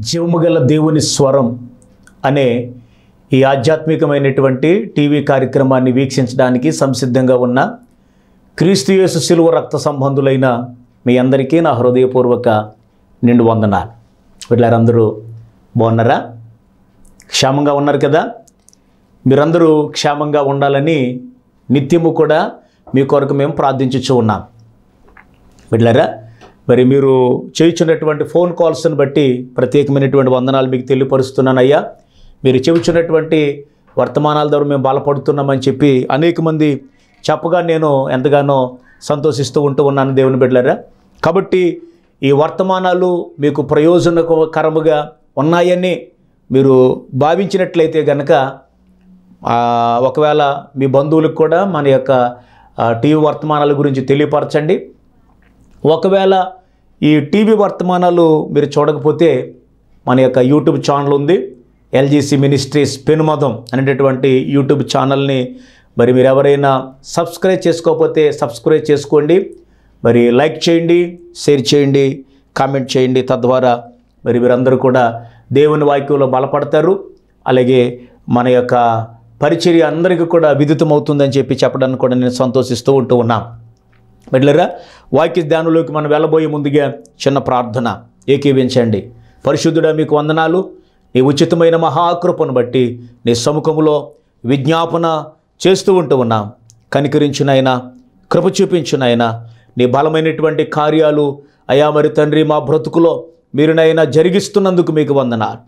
జీవముగల దేవుని స్వరం అనే ఈ ఆధ్యాత్మికమైనటువంటి టీవీ కార్యక్రమాన్ని వీక్షించడానికి సంసిద్ధంగా ఉన్న క్రీస్తు యేసు శిలువ రక్త సంబంధులైన మీ అందరికీ నా హృదయపూర్వక నిండు వందనాలు. వీళ్ళందరూ బాగున్నారా? క్షేమంగా ఉన్నారు కదా? మీరందరూ క్షేమంగా ఉండాలని నిత్యము కూడా మీ కొరకు మేము ప్రార్థించుచూ ఉన్నాం. వీళ్ళరా, మరి మీరు చేయుచున్నటువంటి ఫోన్ కాల్స్ని బట్టి ప్రత్యేకమైనటువంటి వందనాలు మీకు తెలియపరుస్తున్నానయ్యా. మీరు చెబుతున్నటువంటి వర్తమానాల ద్వారా మేము బలపడుతున్నామని చెప్పి అనేక మంది చెప్పగా నేను ఎంతగానో సంతోషిస్తూ ఉన్నాను దేవుని బిడ్డలారా. కాబట్టి ఈ వర్తమానాలు మీకు ప్రయోజనకరముగా ఉన్నాయని మీరు భావించినట్లయితే కనుక ఒకవేళ మీ బంధువులకు కూడా మన యొక్క టీవీ వర్తమానాల గురించి తెలియపరచండి. ఒకవేళ ఈ టీవీ వర్తమానాలు మీరు చూడకపోతే మన యొక్క యూట్యూబ్ ఛానల్ ఉంది, ఎల్జీసీ మినిస్ట్రీస్ పెనుమదం అనేటటువంటి యూట్యూబ్ ఛానల్ని మరి మీరు ఎవరైనా సబ్స్క్రైబ్ చేసుకోకపోతే సబ్స్క్రైబ్ చేసుకోండి. మరి లైక్ చేయండి, షేర్ చేయండి, కామెంట్ చేయండి. తద్వారా మరి మీరందరూ కూడా దేవుని వాక్యంలో బలపడతారు. అలాగే మన యొక్క పరిచర్య అందరికీ కూడా విదితమవుతుందని చెప్పడానికి కూడా నేను సంతోషిస్తూ ఉన్నాం. బిడ్డలారా, వాక్య ధ్యానంలోకి మనం వెళ్ళబోయే ముందుగా చిన్న ప్రార్థన ఏకీవించండి. పరిశుద్ధుడా, మీకు వందనాలు. నీ ఉచితమైన మహాకృపను బట్టి నీ సముఖంలో విజ్ఞాపన చేస్తూ ఉన్నాం. కనికరించునైనా, కృప చూపించునైనా, నీ బలమైనటువంటి కార్యాలు అయా మరి తండ్రి మా బ్రతుకులో మీరునైనా జరిగిస్తున్నందుకు మీకు వందనాలు.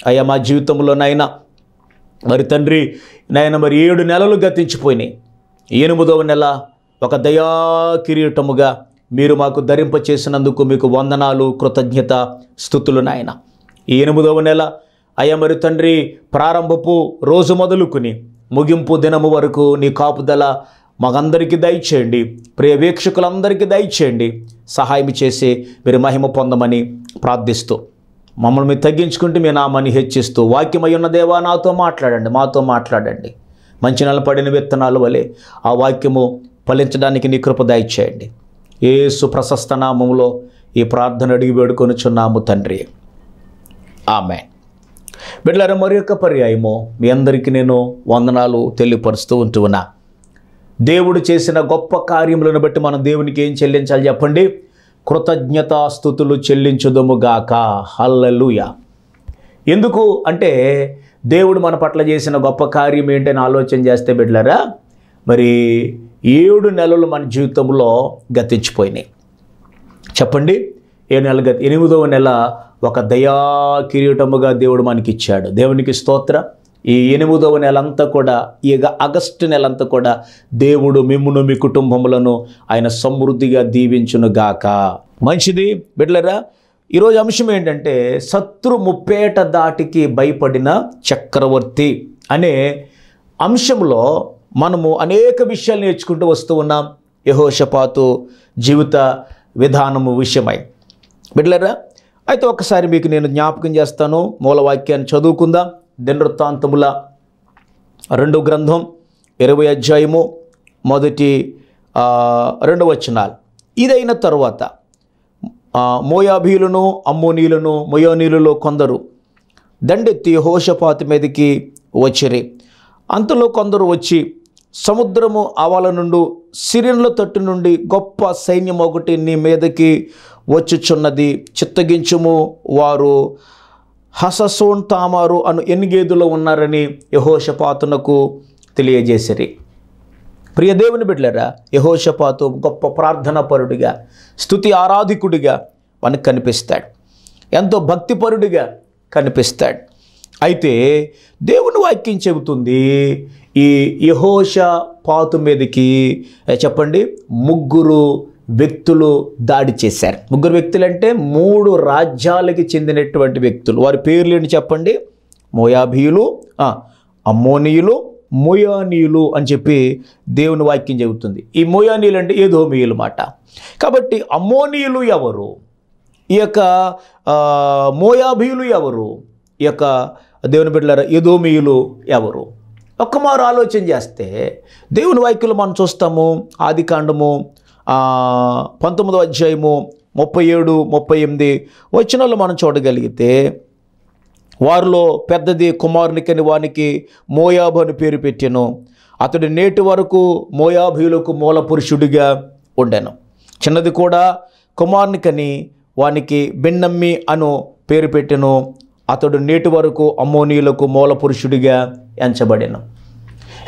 అయ్యా మా జీవితంలోనైనా మరి తండ్రి నాయన మరి 7 నెలలు గతించిపోయినాయి. 8వ నెల ఒక దయా కిరీటముగా మీరు మాకు ధరింపచేసినందుకు మీకు వందనాలు, కృతజ్ఞత, స్తుతులు నాయన. ఈ 8వ నెల అయ్యా మరి తండ్రి ప్రారంభపు రోజు మొదలుకుని ముగింపు దినము వరకు నీ కాపుదల మాకందరికీ దయచేయండి. ప్రియ వీక్షకులందరికీ దయచేయండి. సహాయం చేసి మీరు మహిమ పొందమని ప్రార్థిస్తూ మమ్మల్ని మీరు తగ్గించుకుంటూ మీ నామాన్ని హెచ్చిస్తూ వాక్యమై ఉన్న దేవా నాతో మాట్లాడండి, మాతో మాట్లాడండి. మంచి నెలపడిన విత్తనాలు వలె ఆ వాక్యము ఫలించడానికి నీ కృప దయచేయండి. యేసు ప్రశస్త నామములో ఈ ప్రార్థన అడిగి వేడుకొనుచున్నాము తండ్రి, ఆమేన్. బిడ్డలారా, మరి యొక్క పర్యాయము మీ అందరికీ నేను వందనాలు తెలియపరుస్తూ ఉన్నా. దేవుడు చేసిన గొప్ప కార్యములను బట్టి మనం దేవునికి ఏం చెల్లించాలి చెప్పండి? కృతజ్ఞతాస్తుతులు చెల్లించుదుముగాక. హల్లెలూయా. ఎందుకు అంటే దేవుడు మన పట్ల చేసిన గొప్ప కార్యం ఏంటని ఆలోచన చేస్తే బిడ్డలారా, మరి 7 నెలలు మన జీవితంలో గతించిపోయినాయి. చెప్పండి, 7 నెలలు 8వ నెల ఒక దయా కిరీటముగా దేవుడు మనకి ఇచ్చాడు. దేవునికి స్తోత్ర. ఈ 8వ నెలంతా కూడా, ఈ ఆగస్టు నెలంతా కూడా దేవుడు మిమ్మును మీ కుటుంబములను ఆయన సమృద్ధిగా దీవించునుగాక. మంచిది బిడ్డలారా. ఈరోజు అంశం ఏంటంటే శత్రు ముప్పేట దాటికి భయపడిన చక్రవర్తి అనే అంశంలో మనము అనేక విషయాలు నేర్చుకుంటూ వస్తూ ఉన్నాం యెహోషాపాతు జీవిత విధానము విషయమై. బిడ్డలారా, అయితే ఒకసారి మీకు నేను జ్ఞాపకం చేస్తాను. మూలవాక్యాన్ని చదువుకుందాం. దినవృత్తాంతముల 2వ గ్రంథం 20వ అధ్యాయము 1-2 వచనాలు. ఇదైన తరువాత మోయాబీయులను, అమ్మోనీయులను, మొయోనీయులలో కొందరు దండెత్తి యెహోషాపాతు మీదకి వచ్చిరి. అంతలో కొందరు వచ్చి సముద్రము ఆవల నుండి సిరియన్ల తట్టు నుండి గొప్ప సైన్యం ఒకటి నీ మీదకి వచ్చుచున్నది, చిత్తగించుము, వారు హససోన్ తామారు అను ఎన్నిగేదులో ఉన్నారని యెహోషాపాతునకు తెలియజేసిరి. ప్రియ దేవుని బిడ్డలారా, యెహోషాపాతు గొప్ప ప్రార్థనాపరుడిగా, స్తుతి ఆరాధికుడిగా మనకు కనిపిస్తాడు. ఎంతో భక్తిపరుడిగా కనిపిస్తాడు. అయితే దేవుని వాక్యం చెబుతుంది ఈ యెహోషాపాతు మీదకి చెప్పండి 3 వ్యక్తులు దాడి చేశారు. 3 వ్యక్తులు అంటే 3 రాజ్యాలకి చెందినటువంటి వ్యక్తులు. వారి పేర్లు ఏంటి చెప్పండి? మోయాబీయులు, అమ్మోనీయులు, మొయానీయులు అని చెప్పి దేవుని వాక్యం చెబుతుంది. ఈ మొయానీయులు అంటే ఏదోమీయులు మాట. కాబట్టి అమ్మోనీయులు ఎవరు? ఈ యొక్క మోయాబీయులు ఎవరు? ఈ యొక్క దేవుని బిడ్డలారా ఏదోమీయులు ఎవరు? ఒక్కమారు ఆలోచన చేస్తే దేవుని వాక్యంలో మనం చూస్తాము. ఆదికాండము 19వ అధ్యాయము 37-38 వచనాల్లో మనం చూడగలిగితే వారిలో పెద్దది కుమారునికని వానికి మోయాబు అని పేరు పెట్టెను. అతడు నేటి వరకు మోయాబీయులకు మూల పురుషుడిగా ఉండెను. చిన్నది కూడా కుమారునికని వానికి బెన్నమ్మి అను పేరు పెట్టెను. అతడు నేటి వరకు అమ్మోనీయులకు మూల పురుషుడిగా ఎంచబడెను.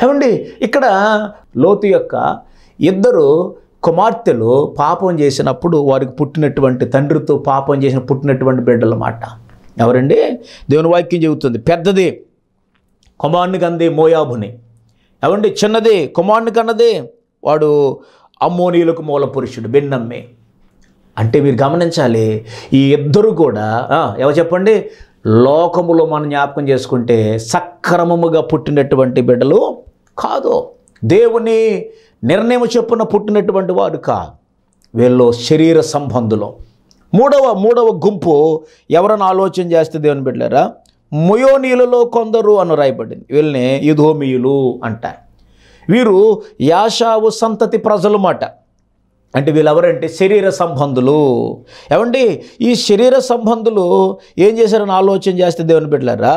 ఏమండి, ఇక్కడ లోతు యొక్క ఇద్దరు కుమార్తెలు పాపం చేసినప్పుడు వారికి పుట్టినటువంటి తండ్రితో పాపం చేసిన పుట్టినటువంటి బిడ్డల మాట ఎవరండి? దేవుని వాక్యం చెబుతుంది. పెద్దది కుమారుని కంది మోయాబుని. ఏమండి, చిన్నది కుమారుని కన్నది వాడు అమ్మోనీయులకు మూల పురుషుడు బెన్నమ్మి. అంటే మీరు గమనించాలి, ఈ ఇద్దరు కూడా ఎవరు చెప్పండి? లోకములో మనం జ్ఞాపకం చేసుకుంటే సక్రమముగా పుట్టినటువంటి బిడ్డలు కాదు. దేవుని నిర్ణయం చొప్పున పుట్టినటువంటి వాడు కాదు. వీళ్ళు శరీర సంబంధులు. మూడవ గుంపు ఎవరైనా ఆలోచన చేస్తే దేవుని బిడ్డలారా, మొయోనీయులలో కొందరు అని రాయబడింది. వీళ్ళని ఎదోమీయులు అంటారు. వీరు యాషావు సంతతి ప్రజలు మాట. అంటే వీళ్ళు ఎవరంటే శరీర సంబంధులు. ఏమండి, ఈ శరీర సంబంధులు ఏం చేశారని ఆలోచన చేస్తే దేవుని బిడ్డలారా,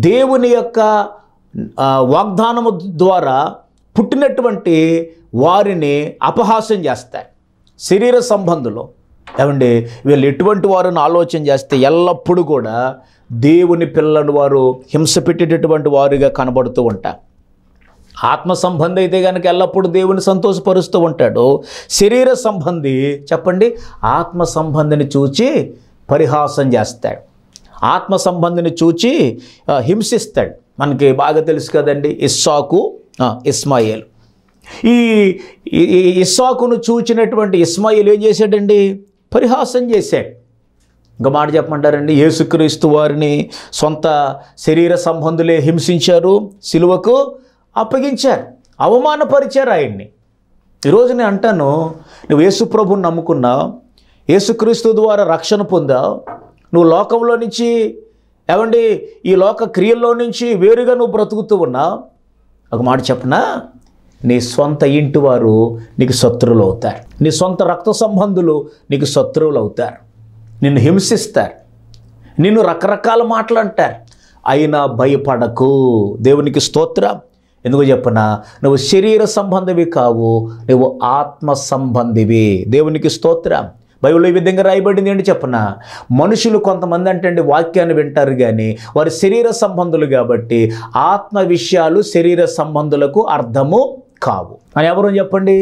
దేవుని యొక్క వాగ్దానము ద్వారా పుట్టినటువంటి వారిని అపహాస్యం చేస్తాయి శరీర సంబంధులు. ఏమండి, వీళ్ళు ఎటువంటి వారిని ఆలోచన చేస్తే ఎల్లప్పుడూ కూడా దేవుని పిల్లలు వారు హింస పెట్టేటటువంటి వారుగా కనబడుతూ ఉంటారు. ఆత్మ సంబంధి అయితే కనుక ఎల్లప్పుడూ దేవుని సంతోషపరుస్తూ ఉంటాడు. శరీర సంబంధి చెప్పండి, ఆత్మ సంబంధిని చూచి పరిహాసం చేస్తాడు. ఆత్మ సంబంధిని చూచి హింసిస్తాడు. మనకి బాగా తెలుసు కదండి, ఇస్సాకు ఇస్మాయిల్. ఈ ఇస్సాకును చూచినటువంటి ఇస్మాయిల్ ఏం చేశాడండి? పరిహాసం చేశాడు. ఇంకా మాట చెప్పమంటారండి, యేసుక్రీస్తు వారిని సొంత శరీర సంబంధులే హింసించారు, సిలువకు అప్పగించారు, అవమానపరిచారు ఆయన్ని. ఈరోజు నేను అంటాను, నువ్వు యేసు ప్రభువుని నమ్ముకున్నావు, యేసుక్రీస్తు ద్వారా రక్షణ పొందావు, నువ్వు లోకంలో నుంచి ఏమండి ఈ లోక క్రియల్లో నుంచి వేరుగా నువ్వు బ్రతుకుతూ ఉన్నావు. ఒక మాట చెప్పనా, నీ సొంత ఇంటి వారు నీకు శత్రువులు అవుతారు. నీ సొంత రక్త సంబంధులు నీకు శత్రువులు అవుతారు. నిన్ను హింసిస్తారు, నిన్ను రకరకాల మాటలు అంటారు. అయినా భయపడకు. దేవునికి స్తోత్రం. ఎందుకు చెప్పనా, నువ్వు శరీర సంబంధివి కావు, నువ్వు ఆత్మ సంబంధివి. దేవునికి స్తోత్రం. బైబిల్లో ఈ విధంగా రాయబడింది ఏంటి చెప్పనా, మనుషులు కొంతమంది అంటే వాక్యాన్ని వింటారు కానీ వారి శరీర సంబంధులు కాబట్టి ఆత్మ విషయాలు శరీర సంబంధులకు అర్థము కావు అని ఎవరు చెప్పండి?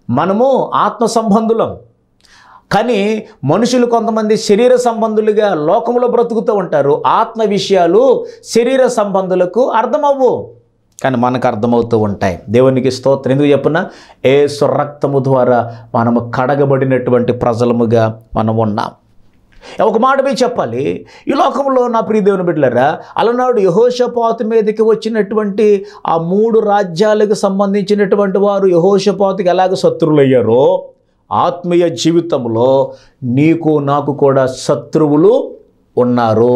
మనము ఆత్మ సంబంధులం, కానీ మనుషులు కొంతమంది శరీర సంబంధులుగా లోకంలో బ్రతుకుతూ ఉంటారు. ఆత్మ విషయాలు శరీర సంబంధులకు అర్థమవ్వు, కానీ మనకు అర్థమవుతూ ఉంటాయి. దేవునికి స్తోత్రం. ఎందుకు చెప్పున, యేసు రక్తము ద్వారా మనము కడగబడినటువంటి ప్రజలముగా మనం ఉన్నాం. ఒక మాట మీద చెప్పాలి, ఈ లోకంలో నా ప్రియ దేవుని బిడ్డలారా, అలనాడు యెహోషాపాతు మీదకి వచ్చినటువంటి ఆ 3 రాజ్యాలకు సంబంధించినటువంటి వారు యెహోషాపాతుకి ఎలాగ శత్రువులయ్యారో, ఆత్మీయ జీవితంలో నీకు నాకు కూడా శత్రువులు ఉన్నారు.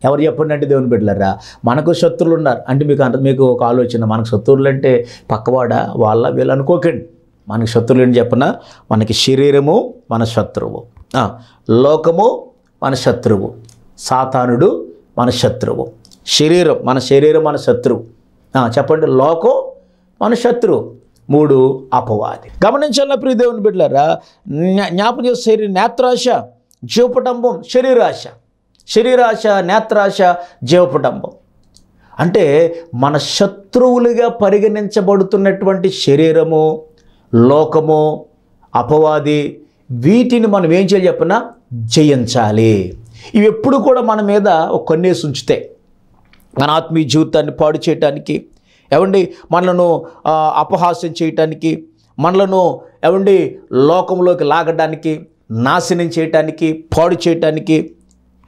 ఎవరు చెప్పండి అంటే దేవుని బిడ్డలారా, మనకు శత్రువులు ఉన్నారు అంటే మీకు ఒక ఆలోచన, మనకు శత్రువులు అంటే పక్కవాడా వాళ్ళ వీళ్ళు అనుకోకండి. మనకి శత్రువులు ఏంటి చెప్పన, మనకి శరీరము మన శత్రువు, లోకము మన శత్రువు, సాతానుడు మన శత్రువు, శరీరం మన శత్రువు. చెప్పండి, లోకం మన శత్రువు, 3 అపవాది. గమనించాల ప్రియ దేవుని బిడ్డలారా, జ్ఞాపకం చేసే నేత్రాశ, జీవపటంబం, శరీరాశ, నేత్రాశ, జీవపటంబం. అంటే మన శత్రువులుగా పరిగణించబడుతున్నటువంటి శరీరము, లోకము, అపవాది, వీటిని మనం ఏం చేయాలి చెప్పనా, జయించాలి. ఇవి ఎప్పుడు కూడా మన మీద ఒక కన్నేసి ఉంచుతాయి, మన ఆత్మీయ జీవితాన్ని పాడు చేయటానికి, ఏమండి మనలను అపహాస్యం చేయటానికి, మనలను ఏమండి లోకంలోకి లాగడానికి, నాశనం చేయటానికి, పాడు చేయటానికి,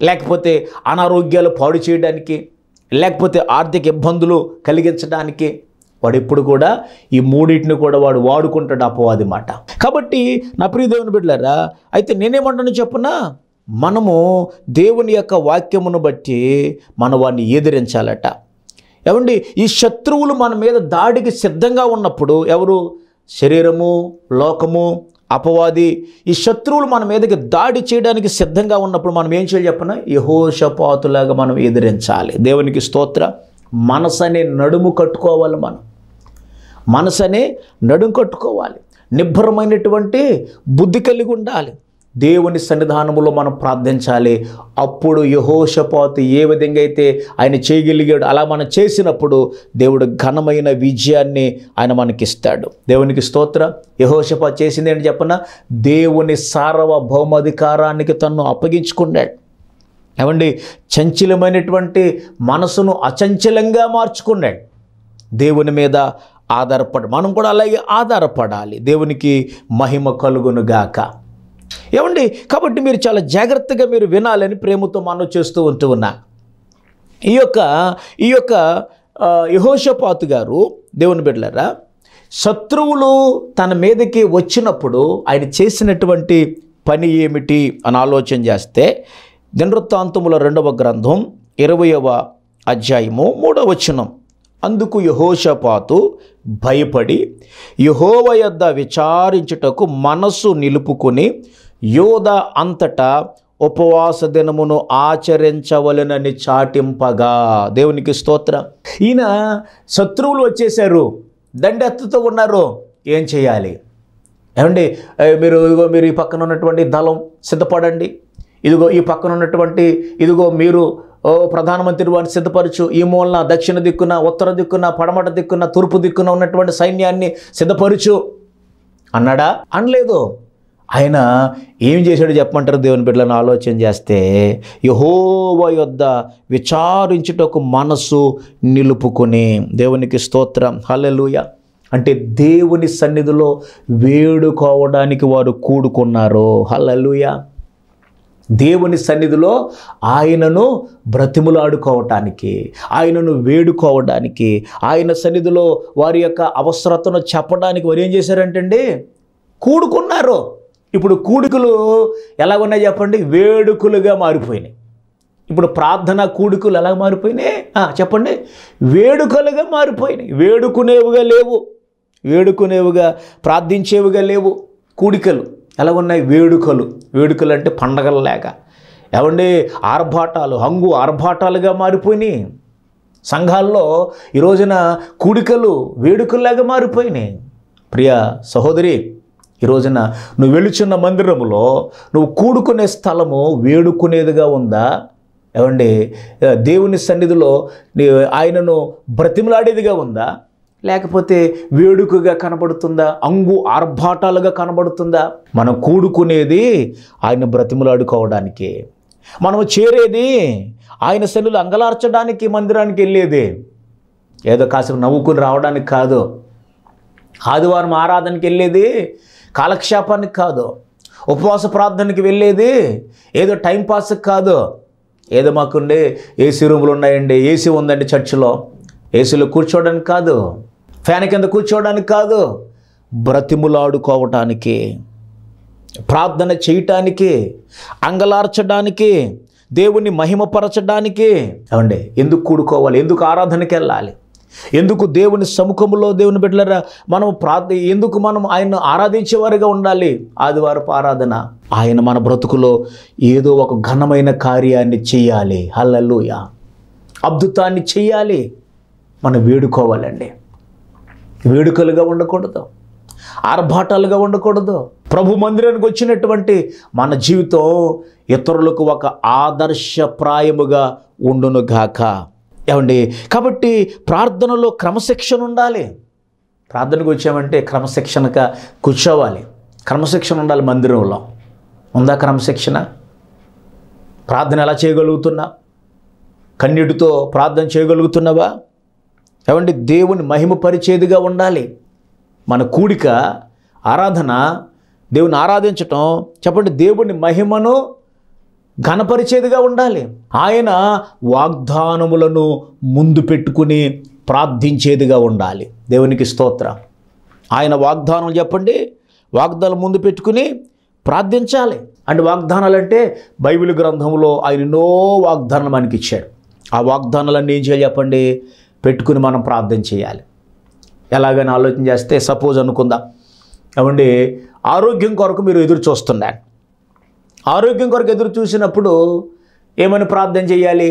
లేకపోతే అనారోగ్యాలు పాడు చేయడానికి, లేకపోతే ఆర్థిక ఇబ్బందులు కలిగించడానికి వాడు ఎప్పుడు కూడా ఈ 3 కూడా వాడు వాడుకుంటాడు, అపవాది మాట. కాబట్టి నా ప్రియ దేవుని బిడ్డలారా, అయితే నేనేమంటాను చెప్పునా, మనము దేవుని యొక్క వాక్యమును బట్టి మన వాడిని ఎదిరించాలట. ఏమండి ఈ శత్రువులు మన మీద దాడికి సిద్ధంగా ఉన్నప్పుడు ఎవరు? శరీరము, లోకము, అపవాది ఈ శత్రువులు మన మీదకి దాడి చేయడానికి సిద్ధంగా ఉన్నప్పుడు మనం ఏం చేయాలి చెప్పనా? యెహోషాపాతులాగా మనం ఎదిరించాలి. దేవునికి స్తోత్ర. మనసనే నడుము కట్టుకోవాలి. మనసనే నడుము కట్టుకోవాలి. నిబ్బరమైనటువంటి బుద్ధి కలిగి ఉండాలి. దేవుని సన్నిధానములో మనం ప్రార్థించాలి. అప్పుడు యెహోషాపాతు ఏ విధంగా అయితే ఆయన చేయగలిగాడు అలా మనం చేసినప్పుడు దేవుడు ఘనమైన విజయాన్ని ఆయన మనకిస్తాడు. దేవునికి స్తోత్ర. యెహోషాపాతు చేసింది ఏంటి చెప్పనా? దేవుని సార్వభౌమాధికారానికి తన్ను అప్పగించుకున్నాడు. ఏమండి, చంచలమైనటువంటి మనసును అచంచలంగా మార్చుకున్నాడు. దేవుని మీద మనం కూడా అలాగే ఆధారపడాలి. దేవునికి మహిమ కలుగునుగాక. ఏమండి, కాబట్టి మీరు చాలా జాగ్రత్తగా మీరు వినాలని ప్రేమతో మనవి చేస్తూ ఉన్నా. ఈ యొక్క యెహోషాపాతు గారు, దేవుని బిడ్డలారా, శత్రువులు తన మీదకి వచ్చినప్పుడు ఆయన చేసినటువంటి పని ఏమిటి అని ఆలోచన చేస్తే దినవృత్తాంతముల 2వ గ్రంథం 20వ అధ్యాయము 3వ వచనం. అందుకు యెహోషాపాతు భయపడి యెహోవా యొద్ద విచారించుటకు మనస్సు నిలుపుకొని యోధా అంతటా ఉపవాస దినమును ఆచరించవలెనని చాటింపగా. దేవునికి స్తోత్రం. ఈయన శత్రువులు వచ్చేసారు, దండెత్తుతూ ఉన్నారు. ఏం చేయాలి? ఏమండి, మీరు ఈ పక్కన ఉన్నటువంటి దళం సిద్ధపడండి, ఈ పక్కన ఉన్నటువంటి మీరు ప్రధానమంత్రి వారిని సిద్ధపరచు, ఈ మూలన దక్షిణ దిక్కున, ఉత్తర దిక్కున, పడమట దిక్కున, తూర్పు దిక్కున ఉన్నటువంటి సైన్యాన్ని సిద్ధపరచు అన్నాడా? అనలేదు. ఆయన ఏం చేశాడు చెప్పమంటారు? దేవుని బిడ్డలను ఆలోచన చేస్తే యెహోవా యొద్ద విచారించుటకు మనసు నిలుపుకొని. దేవునికి స్తోత్రం. హల్లెలూయా. అంటే దేవుని సన్నిధిలో వేడుకోవడానికి వారు కూడుకున్నారు. హల్లెలూయా. దేవుని సన్నిధిలో ఆయనను బ్రతిములాడుకోవటానికి, ఆయనను వేడుకోవడానికి, ఆయన సన్నిధిలో వారి యొక్క అవసరతను చెప్పడానికి వారు ఏం చేశారంటే కూడుకున్నారు. ఇప్పుడు కూడికలు ఎలా ఉన్నాయి చెప్పండి? వేడుకలుగా మారిపోయినాయి. ఇప్పుడు ప్రార్థన కూడికలు ఎలా మారిపోయినాయి చెప్పండి? వేడుకలుగా మారిపోయినాయి. వేడుకునేవుగా ప్రార్థించేవిగా లేవు కూడికలు. ఎలా ఉన్నాయి? వేడుకలు అంటే పండగలు లేక, ఏమండి, ఆర్భాటాలుగా మారిపోయినాయి. సంఘాల్లో ఈ రోజున కూడికలు వేడుకల్లాగా మారిపోయినాయి. ప్రియ సహోదరి, ఈ రోజున నువ్వు వెళుచున్న మందిరములో నువ్వు కూడుకునే స్థలము వేడుకునేదిగా ఉందా? ఏమండి, దేవుని సన్నిధిలో ఆయనను బ్రతిమలాడేదిగా ఉందా? లేకపోతే వేడుకగా కనబడుతుందా? ఆర్భాటాలుగా కనబడుతుందా? మనం కూడుకునేది ఆయన బ్రతిమలాడుకోవడానికి, మనం చేరేది ఆయన సన్నిధిలో అంగలార్చడానికి, మందిరానికి వెళ్ళేది ఏదో కాసేపు నవ్వుకుని రావడానికి కాదు. ఆదివారం ఆరాధనకి వెళ్ళేది కాలక్షేపానికి కాదు. ఉపవాస ప్రార్థనకి వెళ్ళేది ఏదో టైంపాస్కి కాదు. ఏదో మాకుండే ఏసీ రూములు ఉన్నాయండి, ఏసీ ఉందండి చర్చిలో, ఏసీలో కూర్చోవడానికి కాదు, ఫ్యాన్ కింద కూర్చోవడానికి కాదు, బ్రతిములాడుకోవటానికి, ప్రార్థన చేయటానికి, అంగలార్చడానికి, దేవుణ్ణి మహిమపరచడానికి. ఏమండి, ఎందుకు కూడుకోవాలి? ఎందుకు ఆరాధనకి వెళ్ళాలి? ఎందుకు దేవుని సముఖంలో, దేవుని బిడ్డలారా, ఎందుకు మనం ఆయన్ను ఆరాధించేవారుగా ఉండాలి? ఆదివారపు ఆరాధన. ఆయన మన బ్రతుకులో ఏదో ఒక ఘనమైన కార్యాన్ని చెయ్యాలి. హల్లెలూయా. అద్భుతాన్ని చెయ్యాలి. మనం వేడుకోవాలండి. వేడుకలుగా ఉండకూడదు, ఆర్భాటాలుగా ఉండకూడదు. ప్రభు మందిరానికి వచ్చినటువంటి మన జీవితం ఇతరులకు ఒక ఆదర్శప్రాయముగా ఉండునుగాక. ఏమండి, కాబట్టి ప్రార్థనలో క్రమశిక్షణ ఉండాలి. ప్రార్థనకు వచ్చామంటే క్రమశిక్షణగా కూర్చోవాలి. క్రమశిక్షణ ఉండాలి. మందిరంలో ఉందా క్రమశిక్షణ? ప్రార్థన ఎలా చేయగలుగుతున్నా? కన్నీటితో ప్రార్థన చేయగలుగుతున్నావా? ఏమండి, దేవుని మహిమపరిచేదిగా ఉండాలి. మన కూడిక, ఆరాధన, దేవుని ఆరాధించటం చెప్పండి, దేవుని మహిమను ఘనపరిచేదిగా ఉండాలి. ఆయన వాగ్దానములను ముందు పెట్టుకుని ప్రార్థించేదిగా ఉండాలి. దేవునికి స్తోత్రం. ఆయన వాగ్దానం చెప్పండి, వాగ్దానం ముందు పెట్టుకుని ప్రార్థించాలి. అంటే వాగ్దానాలు అంటే బైబిల్ గ్రంథంలో ఆయన ఎన్నో వాగ్దానాలు మనకి ఇచ్చాడు. ఆ వాగ్దానాలన్నీ ఏం చేయాలి చెప్పండి? పెట్టుకుని మనం ప్రార్థన చేయాలి. ఎలాగైనా ఆలోచన చేస్తే సపోజ్ అనుకుందాం, ఏమండి, ఆరోగ్యం కొరకు మీరు ఎదురు చూస్తున్నారు. ఆరోగ్యం కొరకు ఎదురు చూసినప్పుడు ఏమని ప్రార్థన చేయాలి?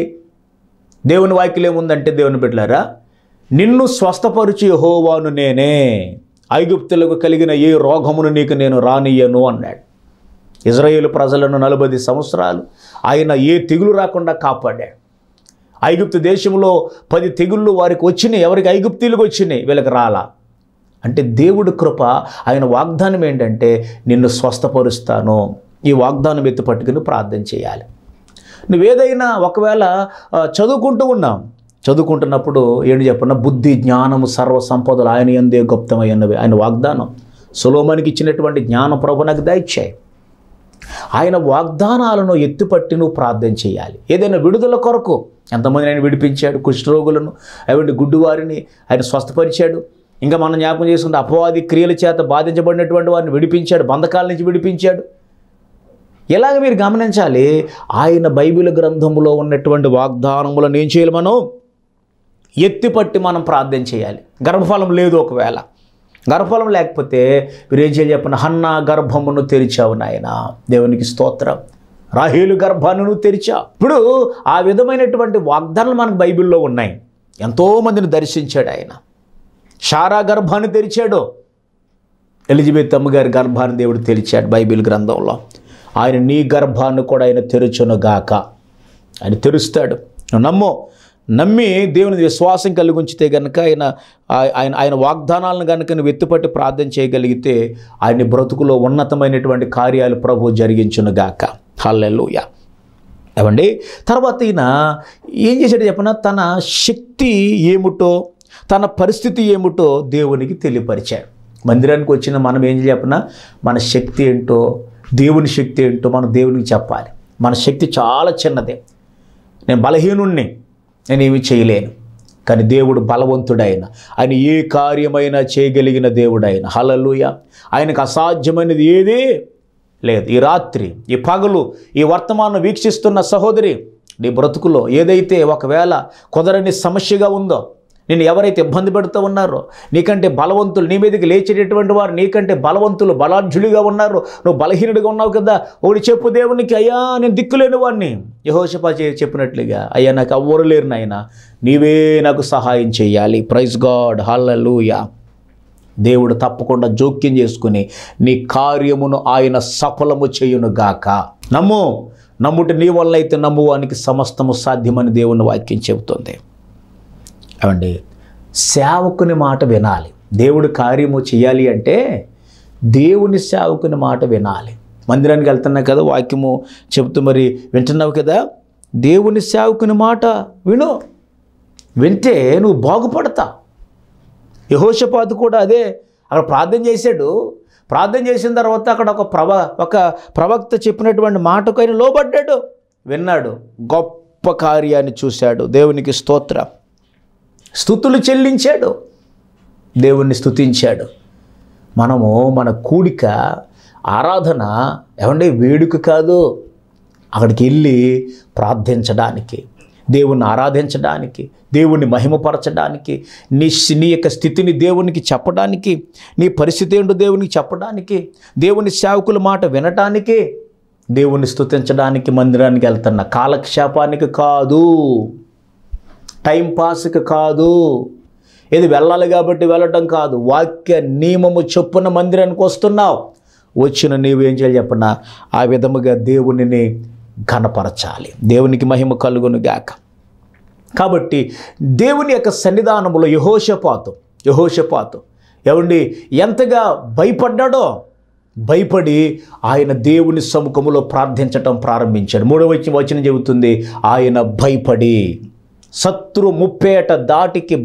దేవుని వాక్యం ఏముందంటే, దేవుని బిడ్డలారా, నిన్ను స్వస్థపరిచి యెహోవాను నేనే, ఐగుప్తులకు కలిగిన ఏ రోగమును నీకు నేను రానియ్యను అన్నాడు. ఇజ్రాయేలు ప్రజలను 40 సంవత్సరాలు ఆయన ఏ తెగులు రాకుండా కాపాడాడు. ఐగుప్తు దేశంలో 10 తెగుళ్ళు వారికి వచ్చినాయి. ఎవరికి? ఐగుప్తీలకు వచ్చినాయి, వీళ్ళకి రాలా. అంటే దేవుడి కృప, ఆయన వాగ్దానం ఏంటంటే నిన్ను స్వస్థపరుస్తాను. ఈ వాగ్దానం ఎత్తి పట్టుకుని ప్రార్థన చేయాలి. నువ్వేదైనా ఒకవేళ చదువుకుంటున్నప్పుడు ఏంటి చెప్పిన, బుద్ధి జ్ఞానము సర్వ సంపదలు ఆయన యందే గుప్తమైనవి. ఆయన వాగ్దానం సొలొమోనుకి ఇచ్చినటువంటి జ్ఞానం ప్రభు నాకు దయచేయి. ఆయన వాగ్దానాలను ఎత్తిపట్టి నువ్వు ప్రార్థన చేయాలి. ఏదైనా విడుదల కొరకు, ఎంతమంది ఆయన విడిపించాడు, కుష్ఠరోగులను, అవండి గుడ్డివారిని ఆయన స్వస్థపరిచాడు. ఇంకా మనం జ్ఞాపకం చేసుకుంటే అపవాది క్రియల చేత బాధించబడినటువంటి వారిని విడిపించాడు, బంధకాల నుంచి విడిపించాడు. ఇలాగ మీరు గమనించాలి. ఆయన బైబిల్ గ్రంథంలో ఉన్నటువంటి వాగ్దానములను ఏం చేయాలి? మనం ఎత్తిపట్టి మనం ప్రార్థన చేయాలి. గర్భఫలం లేదు, ఒకవేళ గర్భఫలం లేకపోతే మీరు ఏం చేయాలి చెప్పండి? హన్నా గర్భమును తెరిచావు నాయన, దేవునికి స్తోత్రం. రాహేలు గర్భాన్ని నువ్వు తెరిచావు. ఇప్పుడు ఆ విధమైనటువంటి వాగ్దానాలు మనకు బైబిల్లో ఉన్నాయి. ఎంతోమందిని దర్శించాడు ఆయన. షారా గర్భాన్ని తెరిచాడు, ఎలిజబెత్ అమ్మగారి గర్భాన్ని దేవుడు తెరిచాడు బైబిల్ గ్రంథంలో. ఆయన నీ గర్భాన్ని కూడా ఆయన తెరుచునుగాక, ఆయన తెరుస్తాడు. నమ్మి దేవుని విశ్వాసం కలిగి ఉంచితే కనుక ఆయన వాగ్దానాలను కనుక నువ్వు ఎత్తుపట్టి ప్రార్థన చేయగలిగితే ఆయన బ్రతుకులో ఉన్నతమైనటువంటి కార్యాలు ప్రభు జరిగించునుగాక. హల్లెలూయా. ఏమండి, తర్వాత ఈయన ఏం చేశాడు చెప్పిన, తన శక్తి ఏమిటో, తన పరిస్థితి ఏమిటో దేవునికి తెలియపరిచాడు. మందిరానికి వచ్చిన మనం ఏం చెప్పినా మన శక్తి ఏంటో, దేవుని శక్తి ఏంటో మనం దేవునికి చెప్పాలి. మన శక్తి చాలా చిన్నదే. నేను బలహీనుణ్ణి, నేనేమి చేయలేను. కానీ దేవుడు బలవంతుడైన, ఆయన ఏ కార్యమైనా చేయగలిగిన దేవుడైన. హల్లెలూయా. ఆయనకు అసాధ్యమైనది ఏదీ లేదు. ఈ రాత్రి, ఈ పగలు, ఈ వర్తమానం వీక్షిస్తున్న సహోదరి, నీ బ్రతుకులో ఏదైతే ఒకవేళ కుదరని సమస్యగా ఉందో, నేను ఎవరైతే ఇబ్బంది పెడుతూ ఉన్నారో, నీకంటే బలవంతులు, నీ మీదకి లేచేటటువంటి వారు నీకంటే బలవంతులు, బలాఢ్యులుగా ఉన్నారు, నువ్వు బలహీనుడిగా ఉన్నావు కదా, ఒకటి చెప్పు దేవునికి, అయ్యా నేను దిక్కులేని వాడిని. యెహోషాపాతు చెప్పినట్లుగా, అయ్యా నాకు ఎవ్వరు లేరు నాయనా, నీవే నాకు సహాయం చేయాలి. Praise God. హల్లెలూయా. దేవుడు తప్పకుండా జోక్యం చేసుకుని నీ కార్యమును ఆయన సఫలము చేయునుగాక. నమ్ముట నీ వల్ల అయితే నమ్మువానికి సమస్తము సాధ్యమని దేవుని వాక్యం చెబుతుంది. అవండి, సేవకుని మాట వినాలి. దేవుడు కార్యము చేయాలి అంటే దేవుని సేవకుని మాట వినాలి. మందిరానికి వెళ్తున్నావు కదా, వాక్యము చెబుతూ మరి వింటున్నావు కదా, దేవుని సేవకుని మాట వింటే నువ్వు బాగుపడతావు. యెహోషాపాతు కూడా అదే, అక్కడ ప్రార్థన చేశాడు. ప్రార్థన చేసిన తర్వాత అక్కడ ఒక ప్రవక్త చెప్పినటువంటి మాటకు ఆయన లోబడ్డాడు, విన్నాడు, గొప్ప కార్యాన్ని చూశాడు. దేవునికి స్తోత్రం. స్తుతులు చెల్లించాడు, దేవుణ్ణి స్తుతించాడు. మనము మన కూడిక, ఆరాధన ఏమంటే వేడుక కాదు, అక్కడికి వెళ్ళి ప్రార్థించడానికి, దేవుణ్ణి ఆరాధించడానికి, దేవుణ్ణి మహిమపరచడానికి, నీ యొక్క స్థితిని దేవునికి చెప్పడానికి, నీ పరిస్థితి ఏంటో దేవునికి చెప్పడానికి, దేవుని సేవకుల మాట వినటానికి, దేవుణ్ణి స్తుతించడానికి మందిరానికి వెళ్తున్న. కాలక్షేపానికి కాదు, టైంపాస్కి కాదు, ఇది వెళ్ళాలి కాబట్టి వెళ్ళటం కాదు. వాక్య నియమము చొప్పున మందిరానికి వస్తున్నావు. వచ్చిన నీవేం చేయాలి చెప్పనా, ఆ విధముగా దేవునిని ఘనపరచాలి. దేవునికి మహిమ కలుగునుగాక. కాబట్టి దేవుని యొక్క సన్నిధానములో యెహోషాపాతు ఏమండి ఎంతగా భయపడ్డాడో, భయపడి ఆయన దేవుని సముఖములో ప్రార్థించటం ప్రారంభించాడు. 3వ వచనం చెబుతుంది, ఆయన భయపడి శత్రు ముప్పేట దాటికి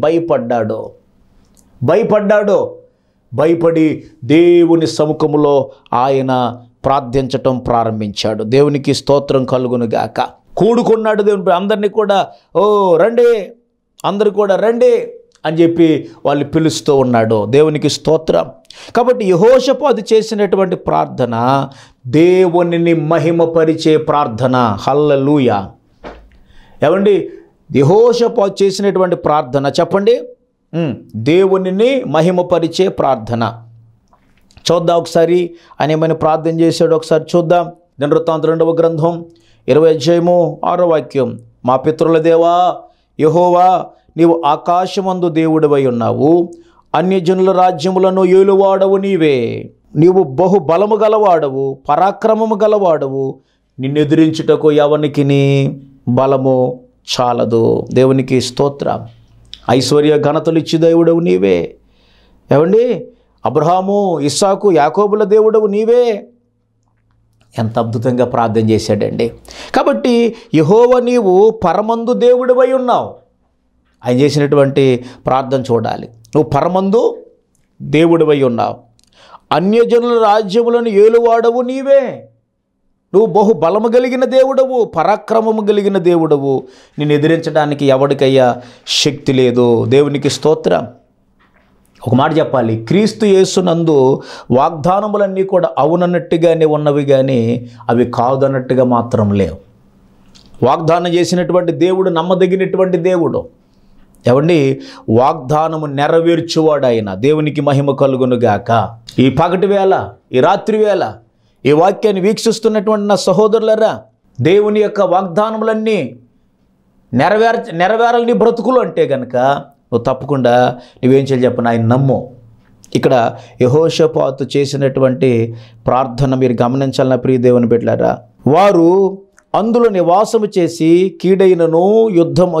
భయపడి దేవుని సముఖములో ఆయన ప్రార్థించటం ప్రారంభించాడు. దేవునికి స్తోత్రం కలుగునుగాక. కూడుకున్నాడు దేవుని, అందరినీ కూడా రండి, అందరూ కూడా రండి అని చెప్పి వాళ్ళు పిలుస్తూ ఉన్నాడు. దేవునికి స్తోత్రం. కాబట్టి యెహోషాపాతు చేసినటువంటి ప్రార్థన దేవునిని మహిమపరిచే ప్రార్థన. హల్లెలూయా. ఏమండి, యెహోషాపాతు చేసినటువంటి ప్రార్థన చెప్పండి, దేవునిని మహిమపరిచే ప్రార్థన. చూద్దాం ఒకసారి ఆయన ఏమైనా ప్రార్థన చేశాడు ఒకసారి చూద్దాం. దినవృత్తాంతం 2వ గ్రంథం 20వ అధ్యాయము 6వ వాక్యం. మా పితరుల దేవా యెహోవా, నీవు ఆకాశమందు దేవుడివై ఉన్నావు, అన్యజనుల రాజ్యములను ఏలువాడవు నీవే. నీవు బహు బలము గలవాడవు, పరాక్రమము గలవాడవు, నిన్నెదిరించుటకు ఎవనికి బలము చాలదు. దేవునికి స్తోత్రం. ఐశ్వర్య ఘనతలు ఇచ్చి దేవుడవు నీవే. ఏమండి, అబ్రహాము, ఇస్సాకు, యాకోబుల దేవుడవు నీవే. ఎంత అద్భుతంగా ప్రార్థన చేశాడండి. కాబట్టి యెహోవా నీవు పరమందు దేవుడివై ఉన్నావు. ఆయన చేసినటువంటి ప్రార్థన చూడాలి. నువ్వు పరమందు దేవుడివై ఉన్నావు, అన్యజనుల రాజ్యములను ఏలువాడవు నీవే. నువ్వు బహు బలము కలిగిన దేవుడవు, పరాక్రమము కలిగిన దేవుడవు. నిన్ను ఎదిరించడానికి ఎవరికయ్యా శక్తి లేదు. దేవునికి స్తోత్రం. ఒక మాట చెప్పాలి, క్రీస్తు యేసునందు వాగ్దానములన్నీ కూడా అవునన్నట్టుగానే ఉన్నవి, కానీ అవి కాదన్నట్టుగా మాత్రం లేవు. వాగ్దానం చేసినటువంటి దేవుడు నమ్మదగినటువంటి దేవుడు. ఏమండి, వాగ్దానము నెరవేర్చువాడు ఆయన. దేవునికి మహిమ కలుగునుగాక. ఈ పగటి వేళ, ఈ రాత్రి వేళ ఈ వాక్యాన్ని వీక్షిస్తున్నటువంటి నా సహోదరులరా, దేవుని యొక్క వాగ్దానములన్నీ నెరవేరాలని బ్రతుకులు అంటే కనుక నువ్వు తప్పకుండా నువ్వేం చేయాలి చెప్పను, ఆయన నమ్ము. ఇక్కడ యెహోషాపాతు చేసినటువంటి ప్రార్థన మీరు గమనించాలన్న ప్రియ దేవుని బిడ్డలారా. వారు అందులో నివాసము చేసి కీడైనను,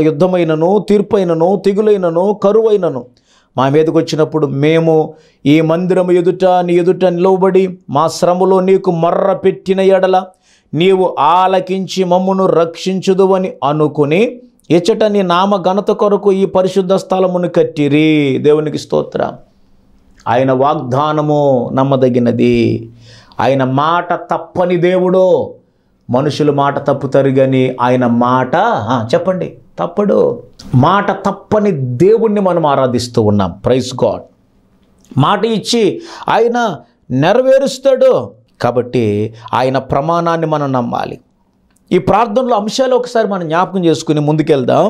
యుద్ధమైనను, తీర్పైనను, తెగులైనను, కరువైనను మా మీదకి వచ్చినప్పుడు మేము ఈ మందిరము ఎదుట నీ ఎదుట నిలవబడి మా శ్రమలో నీకు మర్ర పెట్టిన ఎడల నీవు ఆలకించి మమ్మును రక్షించుదువని అనుకుని ఇచ్చట నీ నామ ఘనత కొరకు ఈ పరిశుద్ధ స్థలమును కట్టిరి. దేవునికి స్తోత్రం. ఆయన వాగ్దానము నమ్మదగినది. ఆయన మాట తప్పని దేవుడు. మనుషులు మాట తప్పుతారు, కానీ ఆయన మాట చెప్పండి తప్పడు. మాట తప్పని దేవుణ్ణి మనం ఆరాధిస్తూ ఉన్నాం. Praise God. మాట ఇచ్చి ఆయన నెరవేరుస్తాడు. కాబట్టి ఆయన ప్రమాణాన్ని మనం నమ్మాలి. ఈ ప్రార్థనలో అంశాలు ఒకసారి మనం జ్ఞాపకం చేసుకుని ముందుకెళ్దాం.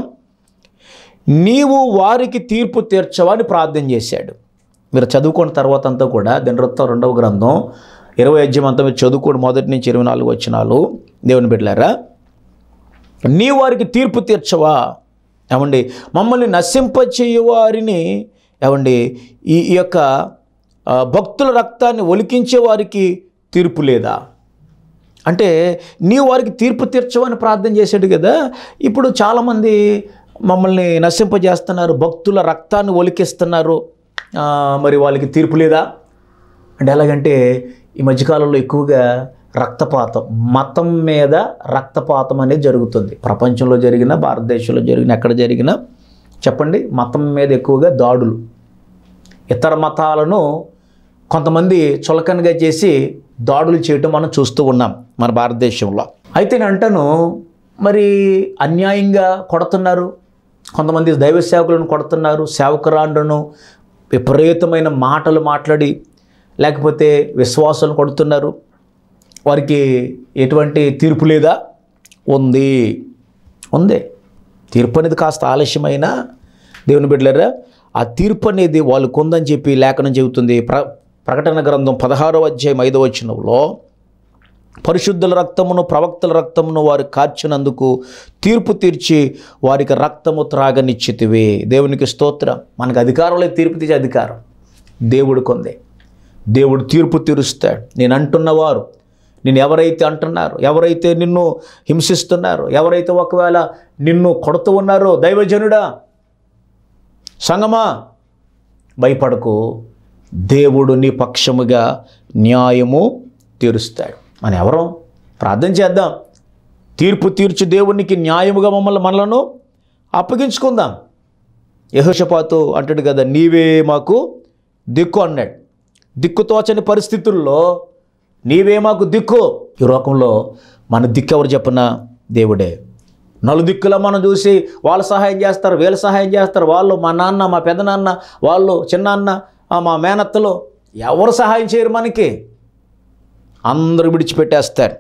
నీవు వారికి తీర్పు తీర్చవని ప్రార్థన చేశాడు. మీరు చదువుకున్న తర్వాత అంతా కూడా దినవృత్తాంతం 2వ గ్రంథం 20వ అధ్యాయం అంతా మీరు చదువుకోండి, 1 నుంచి 24 వచనాలు. దేవుని బిడ్డలారా, నీ వారికి తీర్పు తీర్చవా? ఏమండి, మమ్మల్ని నశింపచేయువారిని, ఏమండి, ఈ యొక్క భక్తుల రక్తాన్ని ఒలికించే వారికి తీర్పు లేదా అంటే నీవు వారికి తీర్పు తీర్చవని ప్రార్థన చేశాడు కదా. ఇప్పుడు చాలామంది మమ్మల్ని నశింపజేస్తున్నారు, భక్తుల రక్తాన్ని ఒలికిస్తున్నారు, మరి వాళ్ళకి తీర్పు లేదా అంటే ఎలాగంటే ఈ మధ్యకాలంలో ఎక్కువగా రక్తపాతం, మతం మీద రక్తపాతం అనేది జరుగుతుంది. ప్రపంచంలో జరిగిన, భారతదేశంలో జరిగిన, ఎక్కడ జరిగినా చెప్పండి, మతం మీద ఎక్కువగా దాడులు. ఇతర మతాలను కొంతమంది చులకనగా చేసి దాడులు చేయటం మనం చూస్తూ ఉన్నాం మన భారతదేశంలో. అయితే నేను అంటాను, మరి అన్యాయంగా కొడుతున్నారు, కొంతమంది దైవ సేవకులను కొడుతున్నారు, సేవకురాండ్రను విపరీతమైన మాటలు మాట్లాడి, లేకపోతే విశ్వాసాలను కొడుతున్నారు. వారికి ఎటువంటి తీర్పు లేదా? ఉంది. తీర్పు అనేది కాస్త ఆలస్యమైనా దేవుని బిడ్డలారా, ఆ తీర్పు అనేది వాళ్ళకు ఉందని చెప్పి లేఖనం చెబుతుంది. ప్రకటన గ్రంథం 16వ అధ్యాయం 5వ వచనంలో, పరిశుద్ధుల రక్తమును ప్రవక్తల రక్తమును వారు కార్చినందుకు తీర్పు తీర్చి వారికి రక్తము త్రాగనిచ్చితివి. దేవునికి స్తోత్రం. మనకు అధికారం లేదు, తీర్పు తీర్చే అధికారం దేవుడికి ఉంది. దేవుడు తీర్పు తీరుస్తాడు. నేను అంటున్నవారు, నేను ఎవరైతే అంటున్నారో, ఎవరైతే నిన్ను హింసిస్తున్నారో, ఎవరైతే ఒకవేళ నిన్ను కొడుతూ ఉన్నారో, దైవజనుడా, సంగమా, భయపడకు, దేవుడు నీ పక్షముగా న్యాయము తీరుస్తాడు. మనం ఎవరం? ప్రార్థన చేద్దాం. తీర్పు తీర్చి దేవునికి న్యాయముగా మనలను అప్పగించుకుందాం. యెహోషాపాతు అంటాడు కదా, నీవే మాకు దిక్కు అన్నాడు. దిక్కుతోచని పరిస్థితుల్లో నీవే మాకు దిక్కు. ఈ లోకంలో మన దిక్కు ఎవరు చెప్పనా? దేవుడే. నలుదిక్కులా మనం చూసి వాళ్ళు సహాయం చేస్తారు, వీళ్ళు సహాయం చేస్తారు, వాళ్ళు మా నాన్న, మా పెదనాన్న, వాళ్ళు చిన్నాన్న, మా మేనత్తలు, ఎవరు సహాయం చేయరు మనకి. అందరూ విడిచిపెట్టేస్తారు.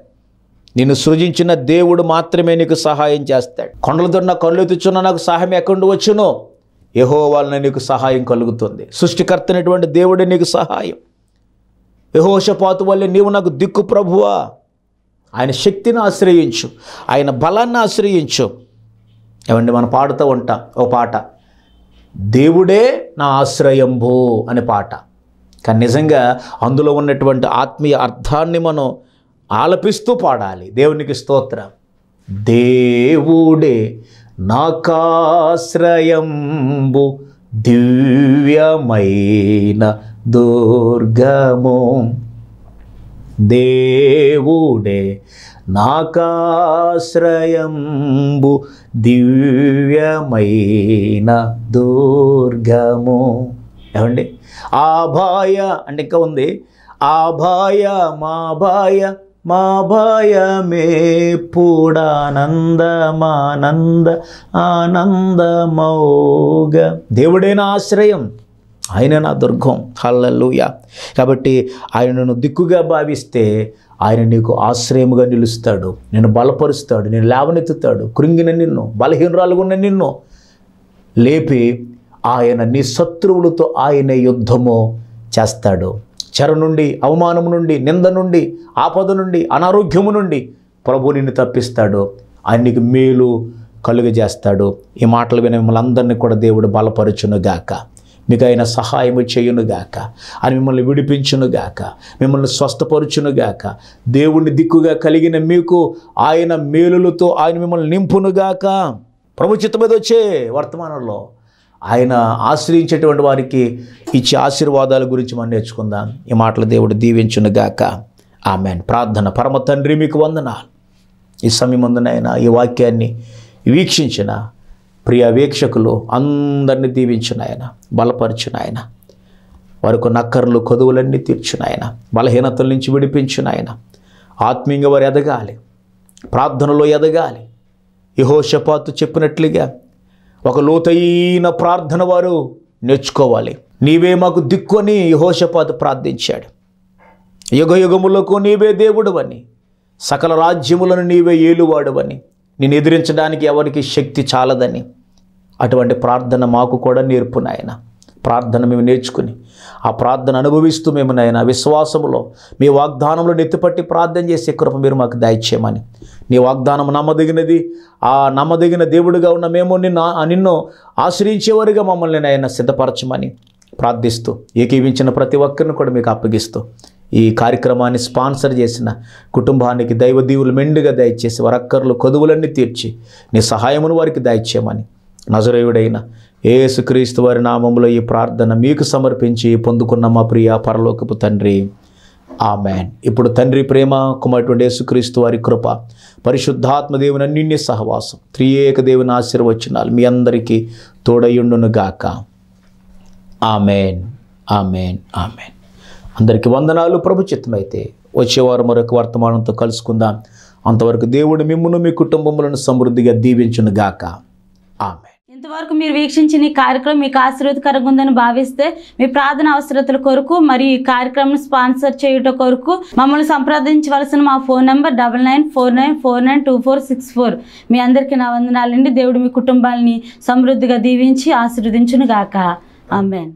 నిన్ను సృజించిన దేవుడు మాత్రమే నీకు సహాయం చేస్తాడు. కొండలతో నా కళ్ళెత్తుచున్న నాకు సహాయం ఎక్కడి వచ్చునో, యెహోవా వలన నీకు సహాయం కలుగుతుంది. సృష్టికర్త అయినటువంటి దేవుడే నీకు సహాయం. యెహోషాపాతు వల్లే నీవు నాకు దిక్కు ప్రభువా. ఆయన శక్తిని ఆశ్రయించు, ఆయన బలాన్ని ఆశ్రయించు. ఏమండి, మనం పాడుతూ ఉంటాం ఓ పాట, దేవుడే నా ఆశ్రయంబు అనే పాట. కానీ నిజంగా అందులో ఉన్నటువంటి ఆత్మీయ అర్థాన్ని మనం ఆలపిస్తూ పాడాలి. దేవునికి స్తోత్రం. దేవుడే నాకాశ్రయంబు దివ్యమైన దుర్గము, దేవుడే నాకాశ్రయంబు దివ్యమైన దుర్గము. ఏమండి, ఆ భాయ అంటే ఇంకా ఉంది, ఆ భాయ మా భాయ మా భయమేపుడానందమానంద ఆనందమౌగ. దేవుడే నా ఆశ్రయం, ఆయన నా దుర్గం. హల్లెలూయా. కాబట్టి ఆయనను దిక్కుగా భావిస్తే ఆయన నీకు ఆశ్రయముగా నిలుస్తాడు, నిన్ను బలపరుస్తాడు, నిన్ను లేవనెత్తుతాడు. కృంగిన నిన్ను, బలహీనరాలుగా ఉన్న నిన్ను లేపి ఆయన నీ శత్రువులతో ఆయనే యుద్ధము చేస్తాడు. చెర నుండి, అవమానము నుండి, నింద నుండి, ఆపద నుండి, అనారోగ్యము నుండి ప్రభు నిన్ను తప్పిస్తాడు. ఆయన నీకు మేలు కలుగజేస్తాడు. ఈ మాటలు వినే మిమ్మల్ని అందరినీ కూడా దేవుడు బలపరచునుగాక, మీకు ఆయన సహాయము చేయునుగాక, అని మిమ్మల్ని విడిపించునుగాక, మిమ్మల్ని స్వస్థపరచునుగాక. దేవుణ్ణి దిక్కుగా కలిగిన మీకు ఆయన మేలులతో ఆయన మిమ్మల్ని నింపునుగాక. ప్రభు చిత్తం మీద వచ్చే వర్తమానంలో ఆయన ఆశ్రయించేటువంటి వారికి ఇచ్చే ఆశీర్వాదాల గురించి మనం నేర్చుకుందాం. ఈ మాటలు దేవుడు దీవించునుగాక. ఆమేన్. ప్రార్థన. పరమ తండ్రి, మీకు వందనాలు. ఈ సమయమందునైనా ఈ వాక్యాన్ని వీక్షించిన ప్రియ వీక్షకులు అందరినీ దీవించునాయన, బలపరచునాయన, వారికి నక్కర్లు కొదువులన్నీ తీర్చునాయన, బలహీనతల నుంచి విడిపించునాయన. ఆత్మీయంగా వారు ఎదగాలి, ప్రార్థనలో ఎదగాలి. యెహోషాపాతు చెప్పినట్లుగా ఒక లోతైన ప్రార్థన వారు నేర్చుకోవాలి. నీవే మాకు దిక్కు అని యెహోషాపాతు ప్రార్థించాడు. యుగ యుగములకు నీవే దేవుడు అని, సకల రాజ్యములను నీవే ఏలువాడువని, నేను ఎదిరించడానికి ఎవరికి శక్తి చాలదని. అటువంటి ప్రార్థన మాకు కూడా నేర్పు నాయన. ప్రార్థన మేము నేర్చుకుని ఆ ప్రార్థన అనుభవిస్తూ మేము నాయన విశ్వాసములో మీ వాగ్దానంలో నెత్తిపట్టి ప్రార్థన చేసే కృప మీరు మాకు దయచేయమని. నీ వాగ్దానం నమ్మదగినది, ఆ నమ్మదగిన దేవుడిగా ఉన్న మేము నిన్ను ఆశ్రయించేవారిగా మమ్మల్ని నాయన సిద్ధపరచమని ప్రార్థిస్తూ, ఏకీవించిన ప్రతి ఒక్కరిని కూడా మీకు అప్పగిస్తూ, ఈ కార్యక్రమాన్ని స్పాన్సర్ చేసిన కుటుంబానికి దైవ దీవులు మెండుగా దయచేసి వారక్కర్లు కొదువులన్నీ తీర్చి నీ సహాయమును వారికి దయచేయమని నజరేయుడైన యేసుక్రీస్తు వారి నామములో ఈ ప్రార్థన మీకు సమర్పించి పొందుకున్న మా ప్రియ పరలోకపు తండ్రి, ఆమేన్. ఇప్పుడు తండ్రి ప్రేమ, కుమారుడు యేసుక్రీస్తు వారి కృప, పరిశుద్ధాత్మ దేవుని అన్యోన్య సహవాసం, త్రియేక దేవుని ఆశీర్వచనాలు మీ అందరికీ తోడయుండును గాక. ఆమేన్, ఆమేన్, ఆమేన్. అందరికీ వందనాలు. ప్రభు చిత్తమైతే వచ్చేవారు మరొక వర్తమానంతో కలుసుకుందాం. అంతవరకు దేవుడు మిమ్మును మీ కుటుంబములను సమృద్ధిగా దీవించును గాక. ఆమేన్. ఇంతవరకు మీరు వీక్షించిన ఈ కార్యక్రమం మీకు ఆశీర్వాదకరంగా ఉందని భావిస్తే మీ ప్రార్థన అవసరతల కొరకు మరియు ఈ కార్యక్రమం స్పాన్సర్ చేయుట కొరకు మమ్మల్ని సంప్రదించవలసిన మా ఫోన్ నంబర్ 9949492464. మీ అందరికీ నా వందనాలండి. దేవుడు మీ కుటుంబాలని సమృద్ధిగా దీవించి ఆశీర్వదించును గాక. ఆమేన్.